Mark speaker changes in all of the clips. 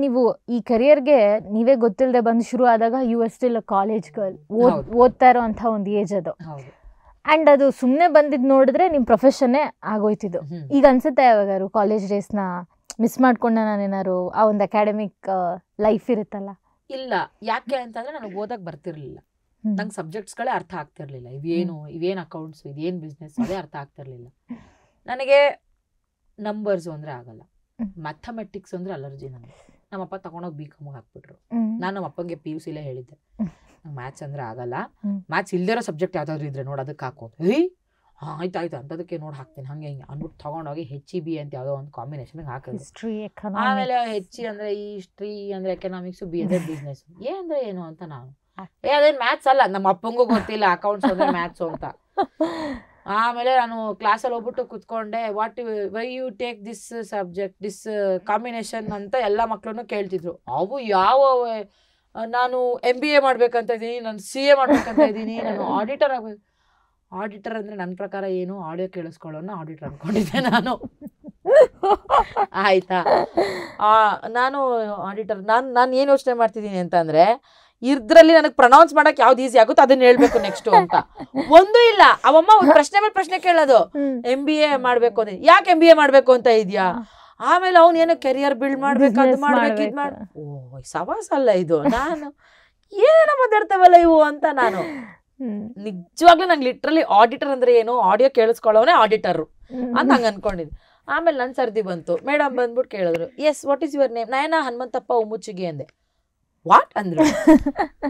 Speaker 1: ನೀವು ಈ ಕರಿಯರ್ಗೆ ನೀವೇ ಗೊತ್ತಿಲ್ಲದೆ ಬಂದು ಶುರು ಆದಾಗ you are still a college girl, ಓದ್ತಾ ಇರೋಂಥ ಒಂದು ಏಜ್ ಅದು. ಆ್ಯಂಡ್ ಅದು ಸುಮ್ಮನೆ ಬಂದಿದ್ದು ನೋಡಿದ್ರೆ ನಿಮ್ಮ ಪ್ರೊಫೆಷನ್ನೇ ಆಗೋಯ್ತಿದ್ದು. ಈಗ ಅನ್ಸುತ್ತೆ ಯಾವಾಗಾರು ಕಾಲೇಜ್ ಡೇಸ್ನ ಮಿಸ್ ಮಾಡ್ಕೊಂಡೆ ನಾನೇನಾರು, ಆ ಒಂದು ಅಕಾಡೆಮಿಕ್ ಲೈಫ್ ಇರುತ್ತಲ್ಲ?
Speaker 2: ಇಲ್ಲ, ಯಾಕೆ ಅಂತಂದ್ರೆ ನನಗೆ ಓದಕ್ಕೆ ಬರ್ತಿರ್ಲಿಲ್ಲ. ನಂಗೆ ಸಬ್ಜೆಕ್ಟ್ಸ್ಗಳೇ ಅರ್ಥ ಆಗ್ತಿರ್ಲಿಲ್ಲ. ಇವೇನು ಅಕೌಂಟ್ಸ್, ಇದೇನು ಬಿಸ್ನೆಸ್, ಅದೇ ಅರ್ಥ ಆಗ್ತಿರ್ಲಿಲ್ಲ ನನಗೆ. ನಂಬರ್ಸು ಅಂದರೆ ಆಗಲ್ಲ, ಮ್ಯಾಥಮೆಟಿಕ್ಸ್ ಅಂದರೆ ಅಲರ್ಜಿ ನನಗೆ. ನಮ್ಮಪ್ಪ ತಗೊಂಡೋಗಿ BCom ಹಾಕ್ಬಿಟ್ರು. ನಾನು ನಮ್ಮ ಅಪ್ಪಂಗೆ PUC ಹೇಳಿದ್ದೆ, ನಂಗೆ ಮ್ಯಾಥ್ಸ್ ಅಂದರೆ ಆಗಲ್ಲ, ಮ್ಯಾಥ್ಸ್ ಇಲ್ದಿರೋ ಸಬ್ಜೆಕ್ಟ್ ಯಾವ್ದಾದ್ರು ಇದ್ರೆ ನೋಡಿ ಅದಕ್ಕೆ ಹಾಕೋದು. ಆಯ್ತು ಅಂತದಕ್ಕೆ ನೋಡಿ ಹಾಕ್ತೀನಿ ಹಂಗೆ ಹಿಂಗೆ ಅಂದ್ಬಿಟ್ಟು ತಗೊಂಡೋಗಿ HEB ಅಂತ ಯಾವುದೋ ಒಂದು ಕಾಂಬಿನೇಷನ್ಗೆ ಹಾಕಿದ್ರು. ಆಮೇಲೆ HE ಅಂದರೆ ಹಿಸ್ಟ್ರಿ ಅಂದರೆ ಎಕನಾಮಿಕ್ಸು, B ಅಂದರೆ ಬಿಸ್ನೆಸ್. ಅಂದರೆ ಏನು ಅಂತ ನಾನು, ಅದೇನು ಮ್ಯಾಥ್ಸ್ ಅಲ್ಲ, ನಮ್ಮ ಅಪ್ಪಂಗೂ ಗೊತ್ತಿಲ್ಲ ಅಕೌಂಟ್ಸ್ ಅಂದರೆ ಮ್ಯಾಥ್ಸು ಅಂತ. ಆಮೇಲೆ ನಾನು ಕ್ಲಾಸಲ್ಲಿ ಹೋಗ್ಬಿಟ್ಟು ಕುತ್ಕೊಂಡೆ, why you take this subject, this combination ಅಂತ ಎಲ್ಲ ಮಕ್ಕಳನ್ನು ಕೇಳ್ತಿದ್ರು. ಅವು ಯಾವ, ನಾನು MBA ಮಾಡ್ಬೇಕಂತ ಇದ್ದೀನಿ, ನಾನು CA ಮಾಡ್ಬೇಕಂತ ಇದ್ದೀನಿ, ನಾನು ಆಡಿಟರ್ ಆಗಬೇಕು. ಆಡಿಟರ್ ಅಂದರೆ ನನ್ನ ಪ್ರಕಾರ ಏನು, ಆಡಿಯೋ ಕೇಳಿಸ್ಕೊಳ್ಳೋಣ ಆಡಿಟರ್ ಅಂದ್ಕೊಂಡಿದ್ದೆ ನಾನು. ಆಯಿತಾ, ನಾನು ಆಡಿಟರ್, ನಾನು ಏನು ಯೋಚನೆ ಮಾಡ್ತಿದ್ದೀನಿ ಅಂತಂದರೆ, ಇದ್ರಲ್ಲಿ ನನಗೆ ಪ್ರೊನೌನ್ಸ್ ಮಾಡಕ್ಕೆ ಯಾವ್ದು ಈಸಿ ಆಗುತ್ತೋ ಅದನ್ನ ಹೇಳ್ಬೇಕು ನೆಕ್ಸ್ಟ್ ಅಂತ. ಒಂದು ಇಲ್ಲ, ಅವಮ್ಮ ಒಂದು ಪ್ರಶ್ನೆ ಮೇಲೆ ಪ್ರಶ್ನೆ ಕೇಳೋದು, MBA ಮಾಡ್ಬೇಕು ಅಂದ್ರೆ ಯಾಕೆ MBA ಮಾಡ್ಬೇಕು ಅಂತ ಇದೆಯಾ, ಆಮೇಲೆ ಅವ್ನು ಏನೋ ಕೆರಿಯರ್ ಬಿಲ್ಡ್ ಮಾಡ್ಬೇಕು, ಅದು ಮಾಡ್ಬೇಕು, ಇದು ಮಾಡಿ, ಸವಾಸ ಅಲ್ಲ ಇದು, ನಾನು ಏನೋ ಮಾತಾಡ್ತಾವಲ್ಲ ಇವು ಅಂತ. ನಾನು ನಿಜವಾಗ್ಲೂ ನಂಗೆ ಲಿಟ್ರಲಿ ಆಡಿಟರ್ ಅಂದ್ರೆ ಏನು, ಆಡಿಯೋ ಕೇಳಿಸ್ಕೊಳ್ಳೋನೇ ಆಡಿಟರು ಅಂತ ಹಂಗೆ ಅನ್ಕೊಂಡಿದ್ದೆ. ಆಮೇಲೆ ನನ್ನ ಸರ್ದಿ ಬಂತು, ಮೇಡಮ್ ಬಂದ್ಬಿಟ್ಟು ಕೇಳಿದ್ರು, yes what is your name? Nayana Hanumanthappa Ummachagi ಅಂದೆ. ವಾಟ್ ಅಂದ್ರು.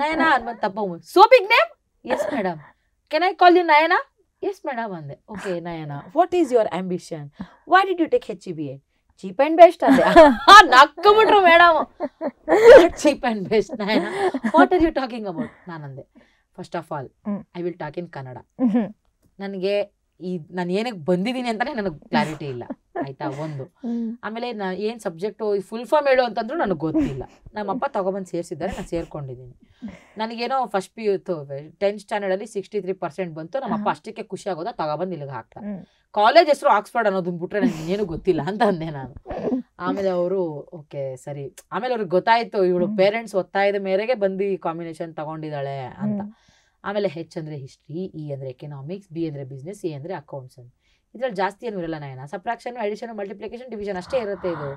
Speaker 2: Nayana Hanumanthappa Ummachagi, so big name? Yes madam. Can I call you Nayana? Yes madam ಅಂದೆ. Okay Nayana, what is your ambition? Why did you take HEBA? Cheap and best ಅಂದೆ. ನಕ್ಬಿಟ್ರು madam. Cheap and best Nayana, what are you talking about? ನಾನಂದೆ, first of all I will talk in Kannada. ನನಗೆ ನಾನು ಏನಕ್ಕೆ ಬಂದಿದ್ದೀನಿ ಅಂತಾನೆ ನನಗೆ ಕ್ಲಾರಿಟಿ ಇಲ್ಲ, ಆಯ್ತಾ, ಒಂದು. ಆಮೇಲೆ ಏನು ಸಬ್ಜೆಕ್ಟು ಫುಲ್ ಫಾರ್ಮ್ ಹೇಳು ಅಂತಂದ್ರೂ ನನಗೆ ಗೊತ್ತಿಲ್ಲ. ನಮ್ಮಪ್ಪ ತಗೊಬಂದು ಸೇರಿಸಿದ್ದಾರೆ, ನಾನು ಸೇರ್ಕೊಂಡಿದ್ದೀನಿ. ನನಗೇನೋ ಫಸ್ಟ್ PU 10th ಸ್ಟ್ಯಾಂಡರ್ಡಲ್ಲಿ 63% ಬಂತು. ನಮ್ಮಪ್ಪ ಅಷ್ಟಕ್ಕೆ ಖುಷಿ ಆಗೋದ, ತಗೊಬಂದು ಇಲ್ಲಿಗೆ ಹಾಕ್ತಾರೆ. ಕಾಲೇಜ್ ಹೆಸರು ಆಕ್ಸ್ಫರ್ಡ್ ಅನ್ನೋದನ್ನ ಬಿಟ್ರೆ ನನಗೆ ಏನು ಗೊತ್ತಿಲ್ಲ ಅಂತ ಅಂದೆ ನಾನು. ಆಮೇಲೆ ಅವರು ಓಕೆ ಸರಿ, ಆಮೇಲೆ ಅವ್ರಿಗೆ ಗೊತ್ತಾಯ್ತು ಇವಳು ಪೇರೆಂಟ್ಸ್ ಒತ್ತಾಯದ ಮೇರೆಗೆ ಬಂದು ಕಾಂಬಿನೇಷನ್ ತಗೊಂಡಿದ್ದಾಳೆ ಅಂತ. ಆಮೇಲೆ H ಅಂದರೆ ಹಿಸ್ಟ್ರಿ, E ಅಂದರೆ ಎಕನಾಮಿಕ್ಸ್, B ಅಂದರೆ ಬಿಸ್ನೆಸ್, A ಅಂದರೆ ಅಕೌಂಟ್ಸ್ ಅಂತ. ಇದ್ರಲ್ಲಿ ಜಾಸ್ತಿ ಏನು ಇರಲ್ಲ ನಯನ, ಸಬ್ಟ್ರಾಕ್ಷನ್, ಅಡಿಷನ್, ಮಲ್ಟಿಪ್ಲಿಕೇಶನ್, ಡಿವಿಷನ್ ಅಷ್ಟೇ ಇರುತ್ತೆ, ಇದು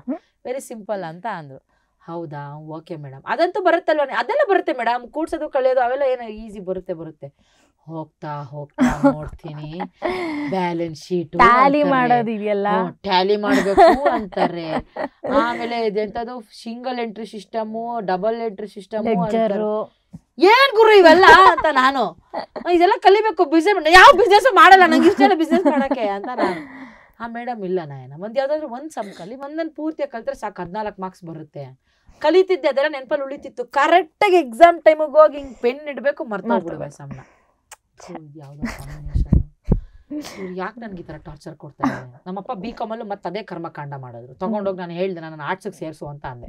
Speaker 2: ವೆರಿ ಸಿಂಪಲ್ ಅಂತ ಅಂದರು. ಹೌದಾ, ಓಕೆ ಮೇಡಮ್, ಅದಂತೂ ಬರುತ್ತಲ್ವ? ಅದೆಲ್ಲ ಬರುತ್ತೆ ಮೇಡಮ್, ಕೂಡ್ಸೋದು ಕಳೆಯೋದು ಅವೆಲ್ಲ ಏನು ಈಸಿ ಬರುತ್ತೆ. ಹೋಗ್ತಾ ನೋಡ್ತೀನಿ, ಬ್ಯಾಲೆನ್ಸ್ ಶೀಟ್ ಟ್ಯಾಲಿ ಮಾಡೋದಿದೆಯಲ್ಲ, ಟ್ಯಾಲಿ ಮಾಡಬೇಕು ಅಂತಾರೆ. ಆಮೇಲೆ ಇದೆಂಥದ್ದು single entry system, double entry system, ಏನ್ ಗುರು ಇವೆಲ್ಲ ಅಂತ ನಾನು. ಇದೆಲ್ಲ ಕಲಿಬೇಕು, ಬಿಸ್ನೆಸ್ ಯಾವ ಬಿಸ್ನೆಸ್ ಮಾಡಲ್ಲ, ನಂಗೆ ಇಷ್ಟೆಲ್ಲ ಬಿಸ್ನೆಸ್ ಮಾಡಕ್ಕೆ ಅಂತ ನಾನು. ಮೇಡಮ್ ಇಲ್ಲ ನಯನ, ಒಂದು ಯಾವ್ದಾದ್ರು ಒಂದು ಸಮ್ ಕಲಿ, ಒಂದನ್ನು ಪೂರ್ತಿಯಾಗಿ ಕಲಿತ್ರೆ ಸಾಕು, 14 ಮಾರ್ಕ್ಸ್ ಬರುತ್ತೆ. ಕಲಿತಿದ್ದೆ, ಅದೆಲ್ಲ ನೆನಪಲ್ಲಿ ಉಳಿತಿತ್ತು. ಕರೆಕ್ಟಾಗಿ ಎಕ್ಸಾಮ್ ಟೈಮಿಗೆ ಹೋಗಿ ಹಿಂಗೆ ಪೆನ್ ಇಡಬೇಕು, ಮರ್ತೋಗ್ಬಿಡುವೆ ಸಮ್ನ. ಯಾವ್ದೋ ಕಾಂಬಿನೇಷನ್, ಯಾಕೆ ನನಗೆ ಈ ಥರ ಟಾರ್ಚರ್ ಕೊಡ್ತಾ ಇದ್ದಾರೆ. ನಮ್ಮಪ್ಪ BComಲ್ಲೂ ಮತ್ತೆ ಅದೇ ಕರ್ಮಕಾಂಡ ಮಾಡಿದ್ರು. ತೊಗೊಂಡೋಗಿ ನಾನು ಹೇಳ್ದೆ, ನಾನು ಆರ್ಟ್ಸಿಗೆ ಸೇರಿಸು ಅಂತ ಅಂದೆ,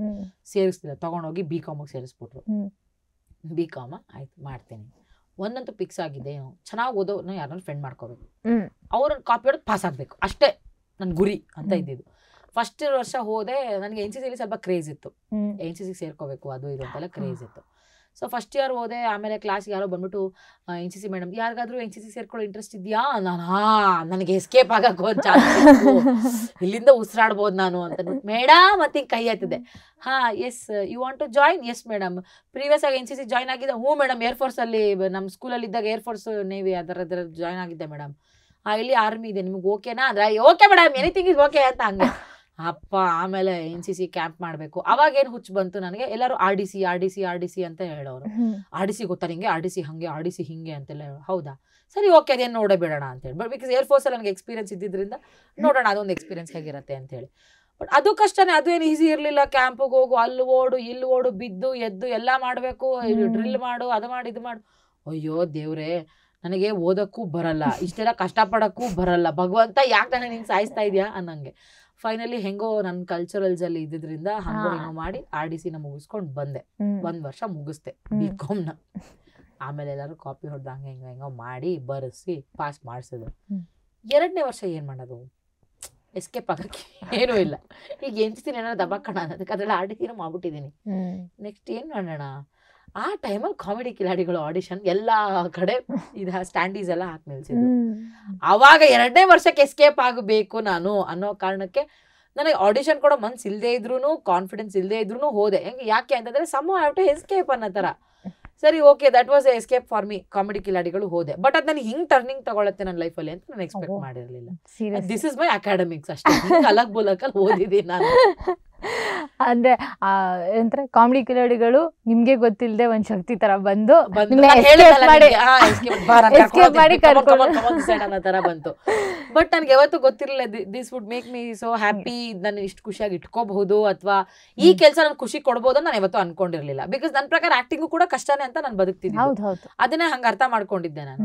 Speaker 2: ಸೇರಿಸ್ತಿದ್ದೆ. ತೊಗೊಂಡೋಗಿ BComಗೆ ಸೇರಿಸ್ಬಿಟ್ರು. BCom ಆಯ್ತು ಮಾಡ್ತೀನಿ. ಒಂದಂತೂ ಫಿಕ್ಸ್ ಆಗಿದೆ, ಚೆನ್ನಾಗಿ ಓದೋನು ಯಾರನ್ನ ಫ್ರೆಂಡ್ ಮಾಡ್ಕೋಬೇಕು, ಅವ್ರನ್ನ ಕಾಪಿ ಹೊಡೆದು ಪಾಸ್ ಆಗಬೇಕು, ಅಷ್ಟೇ ನನ್ನ ಗುರಿ ಅಂತ ಇದ್ದಿದ್ದು. ಫಸ್ಟ್ ವರ್ಷ ಹೋದೆ, ನನಗೆ NCCಲಿ ಸ್ವಲ್ಪ ಕ್ರೇಜ್ ಇತ್ತು, NCCಗೆ ಸೇರ್ಕೋಬೇಕು ಅದು ಇದು ಅಂತೆಲ್ಲ ಕ್ರೇಜ್ ಇತ್ತು. ಸೊ ಫಸ್ಟ್ ಇಯರ್ ಹೋದೆ. ಆಮೇಲೆ ಕ್ಲಾಸ್ಗೆ ಯಾರೋ ಬಂದ್ಬಿಟ್ಟು, NCC ಮೇಡಮ್ ಯಾರಿಗಾದ್ರೂ NCC ಸೇರ್ಕೊಳ್ಳೋ ಇಂಟ್ರೆಸ್ಟ್ ಇದೆಯಾ? ನಾನು ನನಗೆ ಎಸ್ಕೇಪ್ ಆಗಕ್ಕೆ ಒಂದು ಚಾನ್ಸ್ ಇತ್ತು, ಇಲ್ಲಿಂದ ಉಸಿರಾಡ್ಬೋದು ನಾನು ಅಂತ. ಮೇಡಮ್ ಮತ್ತೆ ಕೈ ಎತ್ತಿದೆ. Yes you want to join? Yes madam. Previous ಆಗಿ NCC ಜಾಯ್ನ್ ಆಗಿದ್ದೆ? ಹ್ಞೂ ಮೇಡಮ್, ಏರ್ಫೋರ್ಸಲ್ಲಿ ನಮ್ಮ ಸ್ಕೂಲಲ್ಲಿ ಇದ್ದಾಗ ಏರ್ಫೋರ್ಸ್ ನೇವಿ ಅದರ ಜಾಯ್ನ್ ಆಗಿದ್ದೆ ಮೇಡಮ್. ಇಲ್ಲಿ ಆರ್ಮಿ ಇದೆ, ನಿಮ್ಗೆ ಓಕೆನಾ ಅಂದ್ರೆ okay madam, anything is okay ಅಂತ ಹಂಗೆ. ಅಪ್ಪ ಆಮೇಲೆ NCC ಕ್ಯಾಂಪ್ ಮಾಡಬೇಕು. ಅವಾಗೇನು ಹುಚ್ಚು ಬಂತು ನನಗೆ, ಎಲ್ಲರೂ RDC ಅಂತ ಹೇಳೋರು. RDC ಗೊತ್ತಾ ನಿಂಗೆ? RDC ಹಂಗೆ, RDC ಹಿಂಗೆ ಅಂತೆಲ್ಲ ಹೇಳೋ. ಹೌದಾ ಸರಿ ಓಕೆ, ಅದೇನು ನೋಡೇ ಬಿಡೋಣ ಅಂತೇಳಿ. ಬಟ್ ಬಿಕಾಸ್ ಏರ್ಫೋರ್ಸಲ್ಲಿ ನನಗೆ ಎಕ್ಸ್ಪೀರಿಯನ್ಸ್ ಇದ್ದಿದ್ದರಿಂದ ನೋಡೋಣ ಅದೊಂದು ಎಕ್ಸ್ಪೀರಿಯನ್ಸ್ ಹೇಗಿರುತ್ತೆ ಅಂತೇಳಿ. ಬಟ್ ಅದು ಕಷ್ಟನೇ, ಅದು ಏನು ಈಸಿ ಇರಲಿಲ್ಲ. ಕ್ಯಾಂಪಿಗೆ ಹೋಗು, ಅಲ್ಲಿ ಓಡು ಇಲ್ಲಿ ಓಡು, ಬಿದ್ದು ಎದ್ದು ಎಲ್ಲ ಮಾಡಬೇಕು, ಡ್ರಿಲ್ ಮಾಡು, ಅದು ಮಾಡಿ ಇದು ಮಾಡು. ಅಯ್ಯೋ ದೇವ್ರೇ, ನನಗೆ ಓದೋಕ್ಕೂ ಬರಲ್ಲ, ಇಷ್ಟೆಲ್ಲ ಕಷ್ಟಪಡೋಕ್ಕೂ ಬರಲ್ಲ, ಭಗವಂತ ಯಾಕೆ ನನಗೆ ನಿಂಗೆ ಸಾಯಿಸ್ತಾ ಇದೆಯಾ ಅನ್ನಂಗೆ. ಫೈನಲಿ ಹೆಂಗೋ ನನ್ನ ಕಲ್ಚರಲ್ಸಲ್ಲಿ ಇದ್ದಿದ್ರಿಂದ ಹಂಗೋ ಹಿಂಗೋ ಮಾಡಿ RDCನ ಮುಗಿಸ್ಕೊಂಡು ಬಂದೆ. 1 ವರ್ಷ ಮುಗಿಸ್ದೆ BComನ. ಆಮೇಲೆ ಎಲ್ಲರೂ ಕಾಪಿ ಹೊಡೆದು ಹಂಗೆ ಹೆಂಗೋ ಮಾಡಿ ಬರೆಸಿ ಪಾಸ್ ಮಾಡಿಸಿದ್ರು. 2ನೇ ವರ್ಷ ಏನು ಮಾಡೋದು, ಎಸ್ಕೇಪ್ ಆಗಕ್ಕೆ ಏನೂ ಇಲ್ಲ. ಈಗ ಎಂಚ್ತೀನಿ ಏನಾದ್ರು ದಬಾಕಣ ಅನ್ನೋದಕ್ಕೆ ಅದ್ರಲ್ಲಿ ಆಡಿಷನ್ ಮಾಡ್ಬಿಟ್ಟಿದ್ದೀನಿ. ನೆಕ್ಸ್ಟ್ ಏನು ಮಾಡೋಣ, ಆ ಟೈಮಲ್ಲಿ ಕಾಮಿಡಿ ಕಿಲಾಡಿಗಳು ಆಡಿಷನ್ ಎಲ್ಲ ಕಡೆ ಇದು ಸ್ಟ್ಯಾಂಡೀಸ್ ಎಲ್ಲ ಹಾಕಿ ನಿಲ್ಸಿದ್ರು. ಆವಾಗ 2ನೇ ವರ್ಷಕ್ಕೆ ಎಸ್ಕೇಪ್ ಆಗಬೇಕು ನಾನು ಅನ್ನೋ ಕಾರಣಕ್ಕೆ ನನಗೆ ಆಡಿಷನ್ ಕೊಡೋ ಮನ್ಸು ಇಲ್ಲದೆ ಇದ್ರೂ, ಕಾನ್ಫಿಡೆನ್ಸ್ ಇಲ್ಲದೆ ಇದ್ರೂ ಹೋದೆ. ಯಾಕೆ ಅಂತಂದ್ರೆ ಸಮ್ ಹ್ಯಾವ್ ಟು ಎಸ್ಕೇಪ್ ಅನ್ನೋ ಥರ. ಸರಿ, okay, that was escape for me, comedy ಕಿಲಾಡಿಗಳು ಹೋದೆ. ಬಟ್ ಅದು ನನಗೆ ಹಿಂಗೆ ಟರ್ನಿಂಗ್ ತಗೊಳತ್ತೆ ನನ್ನ ಲೈಫಲ್ಲಿ ಅಂತ ನಾನು ಎಕ್ಸ್ಪೆಕ್ಟ್ ಮಾಡಿರಲಿಲ್ಲ. ದಿಸ್ ಇಸ್ ಮೈ ಅಕಾಡೆಮಿಕ್ಸ್ ಅಷ್ಟೇ. ಅಲಗ್ ಬುಲಕಲ್ಲಿ ಓದಿದ್ದೀನಿ ನಾನು.
Speaker 1: ಅಂದ್ರೆ ಏನಂತಾರೆ, ಕಾಮಿಡಿ ಕಿಲಾಡಿಗಳು ನಿಮ್ಗೆ ಗೊತ್ತಿಲ್ಲದೆ ಒಂದ್ ಶಕ್ತಿ ತರ ಬಂದು
Speaker 2: ಅನ್ನೋ ತರ ಬಂತು. ಬಟ್ ನನ್ಗೆ ಯಾವತ್ತೂ ಗೊತ್ತಿರಲಿಲ್ಲ this would make me so happy, ನಾನು ಇಷ್ಟು ಖುಷಿಯಾಗಿ ಇಟ್ಕೋಬಹುದು ಅಥವಾ ಈ ಕೆಲಸ ನನ್ಗೆ ಖುಷಿ ಕೊಡ್ಬೋದು ನಾನು ಯಾವತ್ತೂ ಅನ್ಕೊಂಡಿರ್ಲಿಲ್ಲ. ಬಿಕಾಸ್ ನನ್ನ ಪ್ರಕಾರ ಆಕ್ಟಿಂಗು ಕೂಡ ಕಷ್ಟನೇ ಅಂತ ನಾನು ಬದುಕ್ತಿದ್ದೆ. ಅದನ್ನೇ ಹಂಗ ಅರ್ಥ ಮಾಡ್ಕೊಂಡಿದ್ದೆ ನಾನು.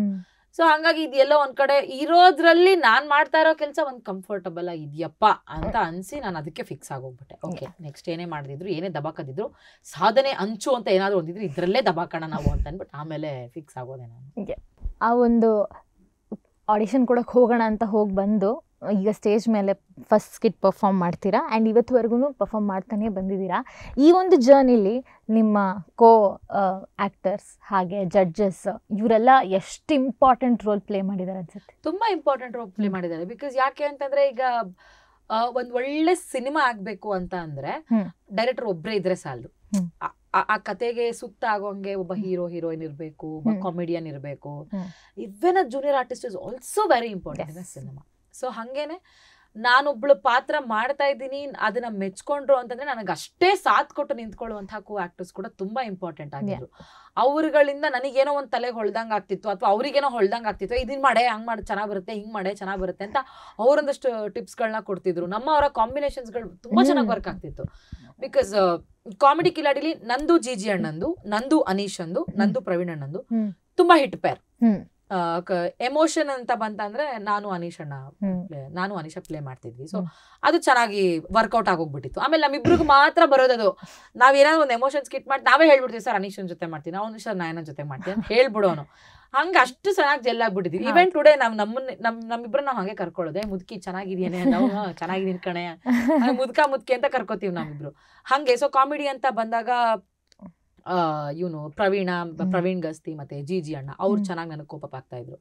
Speaker 2: ಸೊ ಹಂಗಾಗಿ ಇದೆಲ್ಲೋ ಒಂದ್ ಕಡೆ ಇರೋದ್ರಲ್ಲಿ ನಾನ್ ಮಾಡ್ತಾ ಇರೋ ಕೆಲಸ ಒಂದ್ ಕಂಫರ್ಟಬಲ್ ಆಗಿದ್ಯಪ್ಪ ಅಂತ ಅನ್ಸಿ ನಾನು ಅದಕ್ಕೆ ಫಿಕ್ಸ್ ಆಗೋಗ್ಬಿಟ್ಟೆ. ಓಕೆ, ನೆಕ್ಸ್ಟ್ ಏನೇ ಮಾಡಿದ್ರು, ಏನೇ ದಬಾಕದಿದ್ರು, ಸಾಧನೆ ಅಂಚು ಅಂತ ಏನಾದ್ರು ಒಂದಿದ್ರು ಇದ್ರಲ್ಲೇ ದಬಾಕೋಣ ನಾವು ಅಂತ ಅಂದ್ಬಿಟ್ಟು ಆಮೇಲೆ ಫಿಕ್ಸ್ ಆಗೋದೆ ನಾನು.
Speaker 1: ಆ ಒಂದು ಆಡಿಷನ್ ಕೊಡಕ್ಕೆ ಹೋಗೋಣ ಅಂತ ಹೋಗಿ ಬಂದು ಈಗ ಸ್ಟೇಜ್ ಮೇಲೆ ಫಸ್ಟ್ ಸ್ಕಿಟ್ ಪರ್ಫಾರ್ಮ್ ಮಾಡ್ತೀರಾ ಆ್ಯಂಡ್ ಇವತ್ತುವರೆಗೂ ಪರ್ಫಾರ್ಮ್ ಮಾಡ್ತಾನೆ ಬಂದಿದ್ದೀರಾ. ಈ ಒಂದು ಜರ್ನಿಲಿ ನಿಮ್ಮ ಕೋ ಆ್ಯಕ್ಟರ್ಸ್ ಹಾಗೆ ಜಡ್ಜಸ್ ಇವರೆಲ್ಲ ಎಷ್ಟು ಇಂಪಾರ್ಟೆಂಟ್ ರೋಲ್ ಪ್ಲೇ ಮಾಡಿದ್ದಾರೆ ಅನ್ಸುತ್ತೆ?
Speaker 2: ತುಂಬಾ ಇಂಪಾರ್ಟೆಂಟ್ ರೋಲ್ ಪ್ಲೇ ಮಾಡಿದ್ದಾರೆ. ಬಿಕಾಸ್ ಯಾಕೆ ಅಂತಂದ್ರೆ ಈಗ ಒಂದ್ ಒಳ್ಳೆ ಸಿನಿಮಾ ಆಗ್ಬೇಕು ಅಂತ ಅಂದ್ರೆ ಡೈರೆಕ್ಟರ್ ಒಬ್ರೇ ಇದ್ರೆ ಸಾಲದು. ಆ ಕತೆಗೆ ಸೂಕ್ತ ಆಗೋಂಗೆ ಒಬ್ಬ ಹೀರೋ ಹೀರೋಯಿನ್ ಇರ್ಬೇಕು, ಒಬ್ಬ ಕಾಮಿಡಿಯನ್ ಇರ್ಬೇಕು. Even a junior artist is also very important in cinema. So ಹಂಗೇನೆ ನಾನೊಬ್ಳು ಪಾತ್ರ ಮಾಡ್ತಾ ಇದ್ದೀನಿ, ಅದನ್ನ ಮೆಚ್ಕೊಂಡ್ರು ಅಂತಂದ್ರೆ ನನಗೆ ಅಷ್ಟೇ ಸಾಥ್ ಕೊಟ್ಟು ನಿಂತ್ಕೊಳ್ಳುವಂತಹ ಕೋ ಆಕ್ಟರ್ಸ್ ಕೂಡ ತುಂಬಾ ಇಂಪಾರ್ಟೆಂಟ್ ಆಗಿದ್ರು. ಅವ್ರಗಳಿಂದ ನನಗೇನೋ ಒಂದ್ ತಲೆಗೆ ಹೊಳ್ದಂಗ್ ಆಗ್ತಿತ್ತು ಅಥವಾ ಅವ್ರಿಗೇನೋ ಹೊಳ್ದಂಗ್ ಆಗ್ತಿತ್ತು, ಇದನ್ ಮಾಡೆ ಹಂಗ್ ಮಾಡಿ ಚೆನ್ನಾಗ್ ಬರುತ್ತೆ, ಹಿಂಗ್ ಮಾಡೆ ಚೆನ್ನಾಗ್ ಬರುತ್ತೆ ಅಂತ ಅವ್ರೊಂದಷ್ಟು ಟಿಪ್ಸ್ ಗಳನ್ನ ಕೊಡ್ತಿದ್ರು. ನಮ್ಮ ಅವರ ಕಾಂಬಿನೇಷನ್ಸ್ಗಳು ತುಂಬಾ ಚೆನ್ನಾಗಿ ವರ್ಕ್ ಆಗ್ತಿತ್ತು. ಬಿಕಾಸ್ ಕಾಮಿಡಿ ಕಿಲಾಡಿಲಿ ನಂದು ಜಿಜಿ ಅಣ್ಣಂದು, ನಂದು ಅನೀಶ್ ಅಂದು, ನಂದು ಪ್ರವೀಣ್ ಅಣ್ಣಂದು ತುಂಬಾ ಹಿಟ್ ಪೇರ್. ಎಮೋಷನ್ ಅಂತ ಬಂತಂದ್ರೆ ನಾನು ಅನೀಶ ಪ್ಲೇ ಮಾಡ್ತಿದ್ವಿ. ಸೊ ಅದು ಚೆನ್ನಾಗಿ ವರ್ಕೌಟ್ ಆಗೋಗ್ಬಿಟ್ಟಿತ್ತು. ಆಮೇಲೆ ನಮ್ಮಿಬ್ರಿಗೂ ಮಾತ್ರ ಬರೋದದು. ನಾವೇನಾದ್ರು ಒಂದು ಎಮೋಷನ್ ಸ್ಕಿಟ್ ಮಾಡಿ ನಾವೇ ಹೇಳ್ಬಿಡ್ತೀವಿ, ಸರ್ ಅನೀಶನ್ ಜೊತೆ ಮಾಡ್ತೀನಿ, ಅವ್ನು ಸರ್ ನಾಯನ ಜೊತೆ ಮಾಡ್ತೀನಿ ಅಂತ ಹೇಳ್ಬಿಡೋನು. ಹಂಗ ಅಷ್ಟು ಚೆನ್ನಾಗಿ ಜೆಲ್ ಆಗ್ಬಿಟ್ಟಿದ್ವಿ. ಈವನ್ ಟುಡೇ ನಮ್ಮಿಬ್ರು ನಾವು ಹಂಗೆ ಕರ್ಕೊಳ್ಳೋದೆ, ಮುದುಕಿ ಚೆನ್ನಾಗಿದೀಯೇನೆ, ನಾವು ಚೆನ್ನಾಗಿದೀನಿ ಕಣೆ, ಮುದುಕಿ ಅಂತ ಕರ್ಕೋತೀವಿ ನಾವಿಬ್ರು ಹಂಗೆ. ಸೊ ಕಾಮಿಡಿ ಅಂತ ಬಂದಾಗ ಇವನು ಪ್ರವೀಣ್ ಗಸ್ತಿ ಮತ್ತೆ ಜಿಜಿ ಅಣ್ಣ ಅವ್ರು ಚೆನ್ನಾಗಿ ನನಗೆ ಕೋಪಪ್ ಆಗ್ತಾ ಇದ್ರು.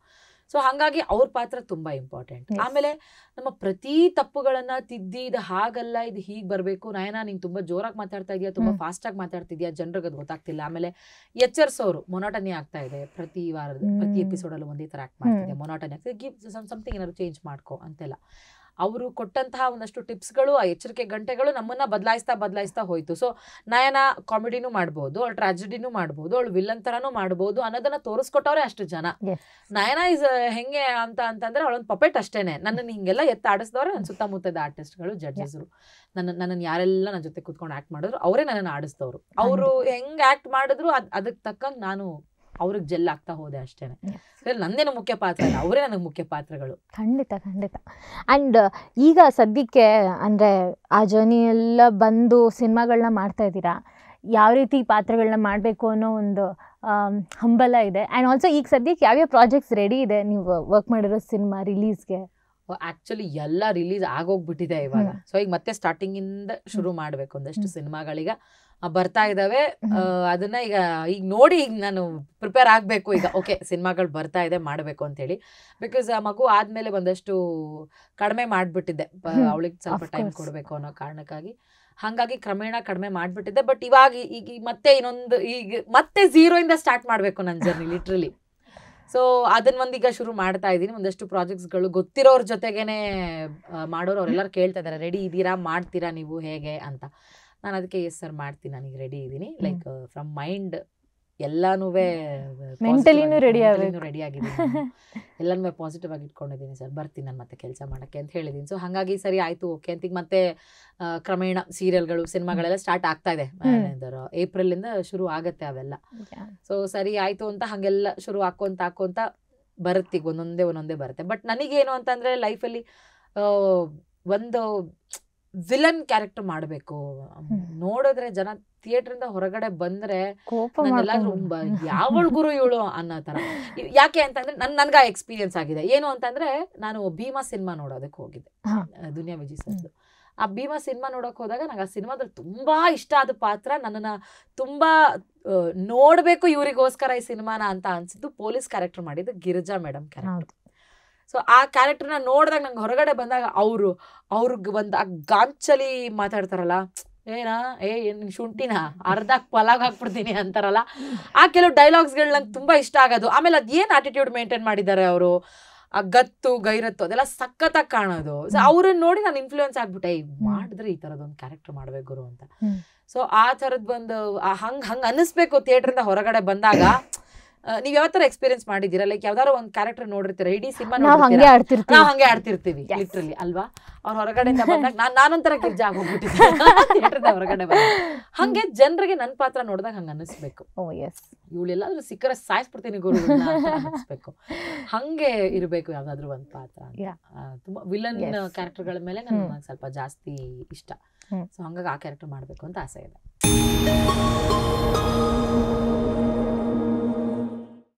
Speaker 2: ಸೊ ಹಾಗಾಗಿ ಅವ್ರ ಪಾತ್ರ ತುಂಬಾ ಇಂಪಾರ್ಟೆಂಟ್. ಆಮೇಲೆ ನಮ್ಮ ಪ್ರತಿ ತಪ್ಪುಗಳನ್ನ ತಿದ್ದಿ ಇದು ಹಾಗಲ್ಲ, ಇದು ಹೀಗ್ ಬರ್ಬೇಕು, ನಯನ ನೀನ್ ತುಂಬಾ ಜೋರಾಗಿ ಮಾತಾಡ್ತಾ ಇದೀಯಾ, ತುಂಬಾ ಫಾಸ್ಟ್ ಆಗಿ ಮಾತಾಡ್ತಿದ್ಯಾ, ಜನರಿಗೆ ಅದು ಗೊತ್ತಾಗ್ತಿಲ್ಲ. ಆಮೇಲೆ ಎಚ್ಚರಿಸೋರು, ಮೊನೋಟನಿ ಆಗ್ತಾ ಇದೆ, ಪ್ರತಿ ಎಪಿಸೋಡ್ ಅಲ್ಲೂ ಒಂದೇ ತರ ಆಕ್ಟ್ ಮಾಡ್ತಿದ್ದೆ, ಮೊನೋಟನಿ ಆಗ್ತಿದೆ, ಗಿವ್ ಸಮಥಿಂಗ್ ಏನಾದ್ರು ಚೇಂಜ್ ಮಾಡ್ಕೋ ಅಂತೆಲ್ಲ ಅವರು ಕೊಟ್ಟಂತಹ ಒಂದಷ್ಟು ಟಿಪ್ಸ್ಗಳು, ಆ ಎಚ್ಚರಿಕೆ ಗಂಟೆಗಳು ನಮ್ಮನ್ನ ಬದಲಾಯಿಸ್ತಾ ಹೋಯ್ತು. ಸೊ ನಯನ ಕಾಮಿಡಿನೂ ಮಾಡ್ಬೋದು, ಅವಳು ಟ್ರಾಜಿಡಿನೂ ಮಾಡ್ಬೋದು, ಅವಳು ವಿಲ್ಲನ್ ತರಾನು ಮಾಡ್ಬೋದು ಅನ್ನೋದನ್ನ ತೋರಿಸ್ಕೊಟ್ಟವ್ರೆ ಅಷ್ಟು ಜನ. ನಯನ ಇಸ್ ಹೆಂಗೆ ಅಂತಂದ್ರೆ ಅವಳೊಂದು ಪಪೆಟ್ ಅಷ್ಟೇನೆ. ನನ್ನನ್ನು ಹಿಂಗೆಲ್ಲ ಆಡಿಸಿದವ್ರೆ ನನ್ನ ಸುತ್ತಮುತ್ತದ ಆರ್ಟಿಸ್ಟ್ಗಳು, ಜಡ್ಜಸ್ರು. ನನ್ನನ್ನು ಯಾರೆಲ್ಲ ನನ್ನ ಜೊತೆ ಕುತ್ಕೊಂಡು ಆಕ್ಟ್ ಮಾಡಿದ್ರು ಅವರೇ ನನ್ನನ್ನು ಆಡಿಸಿದವರು. ಅವರು ಹೆಂಗ್ ಆಕ್ಟ್ ಮಾಡಿದ್ರು ಅದಕ್ಕೆ ತಕ್ಕಂಗೆ ನಾನು ಅವ್ರಿಗೆ ಜೆಲ್ ಆಗ್ತಾ ಹೋದೆ ಅಷ್ಟೇನೆ. ನಂದೇನು ಮುಖ್ಯ ಪಾತ್ರ ಇಲ್ಲ, ಅವರೇ ನನಗೆ ಮುಖ್ಯ ಪಾತ್ರಗಳು.
Speaker 1: ಖಂಡಿತ. ಆ್ಯಂಡ್ ಈಗ ಸದ್ಯಕ್ಕೆ ಅಂದರೆ ಆ ಜರ್ನಿ ಎಲ್ಲ ಬಂದು ಸಿನಿಮಾಗಳನ್ನ ಮಾಡ್ತಾ ಇದ್ದೀರಾ, ಯಾವ ರೀತಿ ಪಾತ್ರಗಳನ್ನ ಮಾಡಬೇಕು ಅನ್ನೋ ಒಂದು ಹಂಬಲ ಇದೆ. ಆ್ಯಂಡ್ ಆಲ್ಸೋ ಈಗ ಸದ್ಯಕ್ಕೆ ಯಾವ್ಯಾವ ಪ್ರಾಜೆಕ್ಟ್ಸ್ ರೆಡಿ ಇದೆ ನೀವು ವರ್ಕ್ ಮಾಡಿರೋ ಸಿನಿಮಾ ರಿಲೀಸ್ಗೆ?
Speaker 2: ಆಕ್ಚುಲಿ ಎಲ್ಲ ರಿಲೀಸ್ ಆಗೋಗ್ಬಿಟ್ಟಿದೆ ಇವಾಗ. ಸೊ ಈಗ ಮತ್ತೆ ಸ್ಟಾರ್ಟಿಂಗ್ ಇಂದ ಶುರು ಮಾಡ್ಬೇಕು. ಒಂದಷ್ಟು ಸಿನಿಮಾಗಳೀಗ ಬರ್ತಾ ಇದಾವೆ. ಅದನ್ನ ಈಗ ನೋಡಿ ಈಗ ನಾನು ಪ್ರಿಪೇರ್ ಆಗ್ಬೇಕು. ಈಗ ಓಕೆ ಸಿನಿಮಾಗಳು ಬರ್ತಾ ಇದೆ ಮಾಡ್ಬೇಕು ಅಂತ ಹೇಳಿ. ಬಿಕಾಸ್ ಆ ಮಗು ಆದ್ಮೇಲೆ ಒಂದಷ್ಟು ಕಡಿಮೆ ಮಾಡ್ಬಿಟ್ಟಿದ್ದೆ, ಅವಳಿಗೆ ಸ್ವಲ್ಪ ಟೈಮ್ ಕೊಡ್ಬೇಕು ಅನ್ನೋ ಕಾರಣಕ್ಕಾಗಿ. ಹಾಗಾಗಿ ಕ್ರಮೇಣ ಕಡಿಮೆ ಮಾಡ್ಬಿಟ್ಟಿದ್ದೆ. ಬಟ್ ಇವಾಗ ಈಗ ಮತ್ತೆ ಮತ್ತೆ 0 ಇಂದ ಸ್ಟಾರ್ಟ್ ಮಾಡ್ಬೇಕು ನನ್ನ ಜರ್ನಿ ಲಿಟ್ರಲಿ. ಸೊ ಅದನ್ನ ಒಂದೀಗ ಶುರು ಮಾಡ್ತಾ ಇದ್ದೀನಿ. ಒಂದಷ್ಟು ಪ್ರಾಜೆಕ್ಟ್ಸ್ಗಳು ಗೊತ್ತಿರೋರ ಜೊತೆಗೇನೆ ಮಾಡೋರು, ಅವರೆಲ್ಲರೂ ಕೇಳ್ತಾ ಇದ್ದಾರೆ, ರೆಡಿ ಇದ್ದೀರಾ, ಮಾಡ್ತೀರಾ ನೀವು ಹೇಗೆ ಅಂತ. ನಾನು ಅದಕ್ಕೆ ಎಸ್ ಸರ್ ಮಾಡ್ತೀನಿ, ನನಗೆ ರೆಡಿ ಇದ್ದೀನಿ. ಲೈಕ್ ಫ್ರಮ್ ಮೈಂಡ್ ಎಲ್ಲಾನು
Speaker 1: ಮೆಂಟಲಿನೂ ರೆಡಿ
Speaker 2: ಆಗಿದ್ದೀನಿ, ಎಲ್ಲಾನು ಪಾಸಿಟಿವ್ ಆಗಿ ಇಟ್ಕೊಂಡಿದ್ದೀನಿ ಸರ್, ಬರ್ತೀನಿ ನಾನು ಮತ್ತೆ ಕೆಲಸ ಮಾಡೋಕ್ಕೆ ಅಂತ ಹೇಳಿದ್ದೀನಿ. ಸೊ ಹಾಗಾಗಿ ಸರಿ ಆಯ್ತು ಓಕೆ ಅಂತ ಈಗ ಮತ್ತೆ ಕ್ರಮೇಣ ಸೀರಿಯಲ್ಗಳು ಸಿನಿಮಾಗಳೆಲ್ಲ ಸ್ಟಾರ್ಟ್ ಆಗ್ತಾ ಇದೆ. ಏಪ್ರಿಲ್ ಇಂದ ಶುರು ಆಗತ್ತೆ ಅವೆಲ್ಲ. ಸೊ ಸರಿ ಆಯ್ತು ಅಂತ ಹಾಗೆಲ್ಲ ಶುರು ಹಾಕೋಂತ ಬರುತ್ತೆ, ಈಗ ಒಂದೊಂದೇ ಬರುತ್ತೆ. ಬಟ್ ನನಗೇನು ಅಂತಂದ್ರೆ ಲೈಫಲ್ಲಿ ಒಂದು ವಿಲನ್ ಕ್ಯಾರೆಕ್ಟರ್ ಮಾಡಬೇಕು. ನೋಡಿದ್ರೆ ಜನ ಥಿಯೇಟರ್ ಹೊರಗಡೆ ಬಂದ್ರೆ ಎಲ್ಲಾದ್ರೂ ಯಾವಳ ಗುರು ಇವಳು ಅನ್ನೋ ತರ. ಯಾಕೆ ಅಂತಂದ್ರೆ ನನ್ಗ ಎಕ್ಸ್ಪೀರಿಯನ್ಸ್ ಆಗಿದೆ. ಏನು ಅಂತಂದ್ರೆ ನಾನು ಭೀಮಾ ಸಿನಿಮಾ ನೋಡೋದಕ್ಕೆ ಹೋಗಿದ್ದೆ, ದುನಿಯಾ ವಿಜಯ್ ಸರ್ದು. ಆ ಭೀಮಾ ಸಿನಿಮಾ ನೋಡಕ್ ಹೋದಾಗ ನಂಗೆ ಆ ಸಿನಿಮಾದಲ್ಲಿ ತುಂಬಾ ಇಷ್ಟ ಆದ ಪಾತ್ರ, ನನ್ನನ್ನ ತುಂಬಾ ನೋಡ್ಬೇಕು ಇವ್ರಿಗೋಸ್ಕರ ಈ ಸಿನಿಮಾನ ಅಂತ ಅನ್ಸಿದ್ದು ಪೊಲೀಸ್ ಕ್ಯಾರೆಕ್ಟರ್ ಮಾಡಿದ್ದು ಗಿರಿಜಾ ಮೇಡಮ್ ಕ್ಯಾರೆಕ್ಟರ್. ಸೊ ಆ ಕ್ಯಾರೆಕ್ಟರ್ನ ನೋಡಿದಾಗ ನಂಗೆ ಹೊರಗಡೆ ಬಂದಾಗ ಅವ್ರಿಗೆ ಒಂದು ಆ ಗಾಂಚಲಿ ಮಾತಾಡ್ತಾರಲ್ಲ, ಏನಾ ಶುಂಠಿನ ಅರ್ಧ ಪಲಾಗ್ ಹಾಕ್ಬಿಡ್ತೀನಿ ಅಂತಾರಲ್ಲ, ಆ ಕೆಲವು ಡೈಲಾಗ್ಸ್ಗಳು ನಂಗೆ ತುಂಬಾ ಇಷ್ಟ ಆಗೋದು. ಆಮೇಲೆ ಅದೇನ್ ಆಟಿಟ್ಯೂಡ್ ಮೇಂಟೈನ್ ಮಾಡಿದ್ದಾರೆ ಅವರು, ಆ ಗತ್ತು ಗೈರತ್ತು ಅದೆಲ್ಲ ಸಖತ್ತಾಗಿ ಕಾಣೋದು. ಸೊ ಅವ್ರನ್ನ ನೋಡಿ ನಾನು ಇನ್ಫ್ಲೂಯೆನ್ಸ್ ಆಗ್ಬಿಟ್ಟೆ, ಮಾಡಿದ್ರೆ ಈ ತರದೊಂದು ಕ್ಯಾರೆಕ್ಟರ್ ಮಾಡ್ಬೇಕು ಗುರು ಅಂತ. ಸೊ ಆ ತರದ್ ಒಂದು ಹಂಗ್ ಅನಿಸ್ಬೇಕು ಥಿಯೇಟರ್ ಹೊರಗಡೆ ಬಂದಾಗ. ನೀವ್ ಯಾವ ತರ ಎಕ್ಸ್ಪೀರಿಯನ್ಸ್ ಮಾಡಿದೀರಾ? ಲೈಕ್ ಯಾವ್ದಾರ ಒಂದ್ ಕ್ಯಾರೆಕ್ಟರ್ ನೋಡಿರ್ತೀರ, ಇಡೀ ಸಿನಿಮಾ ನಾವ್ ಹಂಗೆ ಆಡ್ತಿರ್ತೀವಿ ಲಿಟ್ರಲಿ ಅಲ್ವಾ? ಅವ್ರ ಹೊರಗಡೆಯಿಂದ ಬಂದಾಗ ನಾನೊಂಥರ ಗಿರ್ಜಾ ಆಗೋಗ್ಬಿಟ್ಟಿದ್ದೆ ಥಿಯೇಟರ್ ಹೊರಗಡೆ ಬಂದಾಗ. ಹಂಗೆ ಜನರಿಗೆ ನನ್ ಪಾತ್ರ ನೋಡಿದಾಗ ಹಂಗ ಅನಿಸ್ಬೇಕು, ಇವಳೆಲ್ಲಾದ್ರೂ ಸಿಕ್ಕರೆ ಸಾಯಿಸ್ಬಿಡ್ತೀನಿ ಗುರು ಅನಿಸ್ಬೇಕು. ಹಂಗೆ ಇರ್ಬೇಕು ಯಾವ್ದಾದ್ರು ಒಂದ್ ಪಾತ್ರ. ತುಂಬಾ ವಿಲನ್ ಕ್ಯಾರೆಕ್ಟರ್ಗಳ ಮೇಲೆ ನನ್ಗೆ ಸ್ವಲ್ಪ ಜಾಸ್ತಿ ಇಷ್ಟ. ಸೊ ಹಂಗಾಗಿ ಆ ಕ್ಯಾರೆಕ್ಟರ್ ಮಾಡ್ಬೇಕು ಅಂತ ಆಸೆ ಇದೆ.